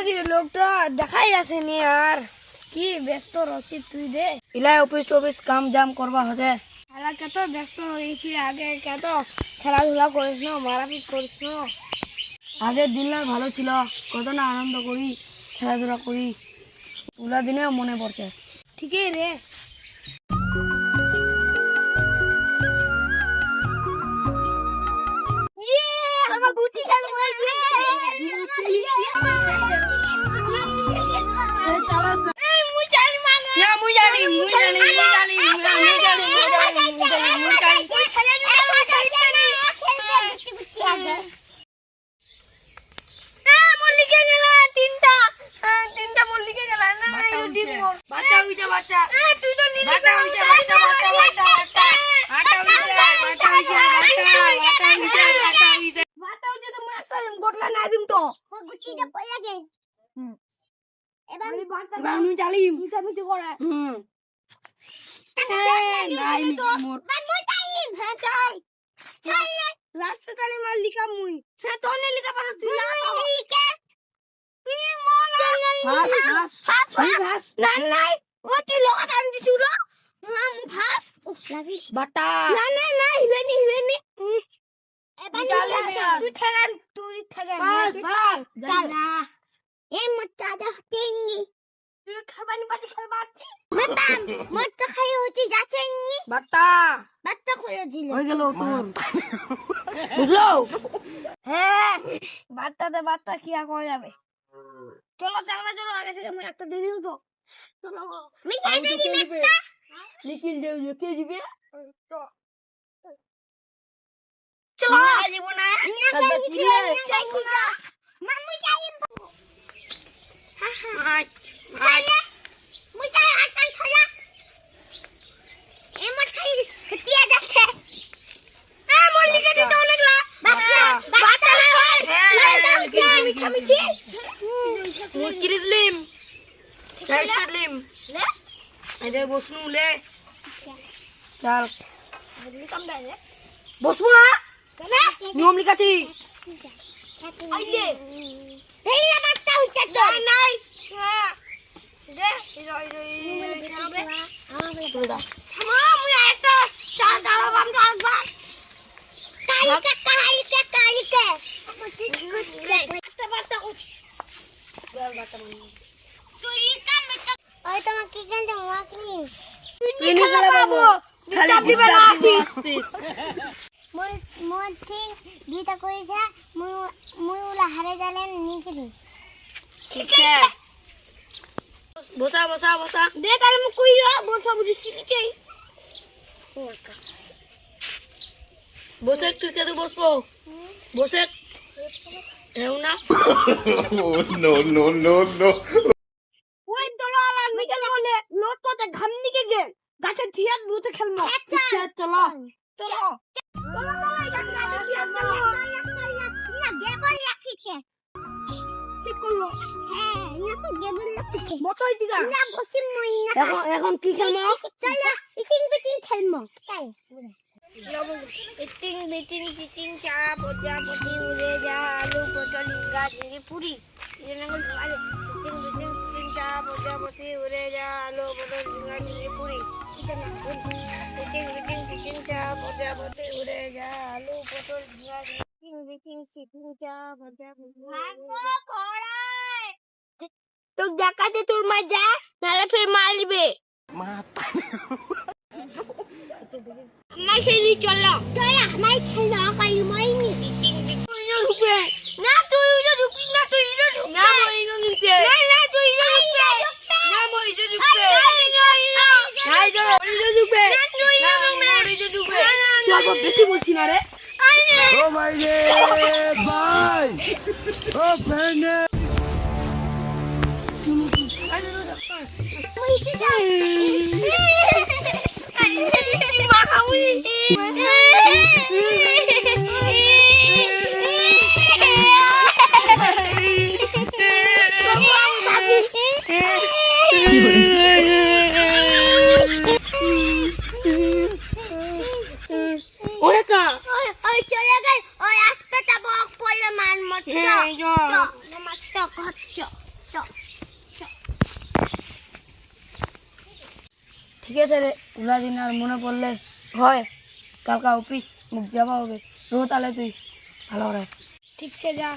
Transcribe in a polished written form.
বলছি লোকটা দেখাই আসেনি আর কি ব্যস্ত রচিত তুই দে ইলাই অফিস টফিস কাম জাম করবা হচ্ছে খেলা কত ব্যস্ত হয়েছি আগে কত খেলাধুলা করিস না মারাপিট করিস না আগের দিন ভালো ছিল কত না আনন্দ করি খেলাধুলা করি পুরা দিনেও মনে পড়ছে ঠিকই রে আমার গুটি খেল রাস্তা চালি মাল লিখা মুই হ্যাঁ তো নে লিখা পারো তুই না নাই ও তুই লগা টান দিছু র হ্যাঁ মু ফাস লাগি বাটা না না না হিলেনি তুই ঠেগান বাস বাস না এ মত আদা হতেনি তুই খাবানি বাজি খেলবাছি মত খাই হচ্ছে যাচ্ছেনি বাটা বাচ্চা কইয়া দিল হয়ে গেল তোর বুঝলো হ্যাঁ বাচ্চা কি আর করা যাবে চলো চালনা চলো আগে থেকে আমি একটা দিয়ে দিও তো চলো আমি যাই দিই একটা লিখিল দেও যে কে দিবে চলো দিব না মামু যাই মুই যাই হাতন ছলা এমত খাই তিয়া দেখে মল্লিকা দিতে অনেকলা বাচ্চা না হয় আমি খামিছি মুই কিরিজলিম রাইস্টলিম লে এদে বসনু লে চল কাম দাই রে বসবো না কেন নিয়ম লিখাছি আইলে এই বাচ্চা হইছে তো নাই হ্যাঁ দে খেলবে মা মুই একটা চা দাও বাম দাও কালিকে বাচ্চা করছিস তুই লিখা মেটা ওই তোমার কি গেল মাকনি তুই খেলা পাবো খালি ডিস্টার্ব দিব স্পেস মই ঠিক দুইটা কইছে মই ওলা হারে গেলেন নিকরি ঠিক আছে বসা বসা বসা দে তাহলে মু কইরা বসা বুঝি শিখেই বসে তুই কেটে বসবো বসে এও না no. ওই দলালা মিকেল বলে লোক তো ঘাম নিকে গে গাছে থিয়া লুতে খেলমো আচ্ছা চলো চলো এখন কি খেলবো ইটিং বিটিং চিচিং চা প্রজাপতি উড়ে যা আলু পটল ইঙ্গা ঝিরি পুরি ইটিং বিটিং চিচিং চা প্রজাপতি উড়ে যা আলু পটল ইঙ্গা ঝিরি পুরি ইটিং বিটিং চিচিং চা প্রজাপতি উড়ে যা আলু পটল ইঙ্গা ইটিং বিটিং চিচিং চা প্রজাপতি তো দেখাতে তোর মজা নালে ফির মারবে মাই খেলি চলো চলো মাই খেলা কাই মাই নি তুই না ঢুকবে না তুই না ঢুকবি না তুই না ঢুকবে না মই না ঢুকবে না তুই না ঢুকবে না মই না ঢুকবে নাই তো মই না ঢুকবে না তুই না মই না ঢুকবে তুই আবার বেশি বলছিস না রে Oh my God! Bye! Oh, Panda! ঠিক আছে রে, উলা দিন আর মনে পড়লে হয় কালকা অফিস মুখ যাওয়া হবে। রো তাহলে তুই ভালো করে। ঠিক সে যা।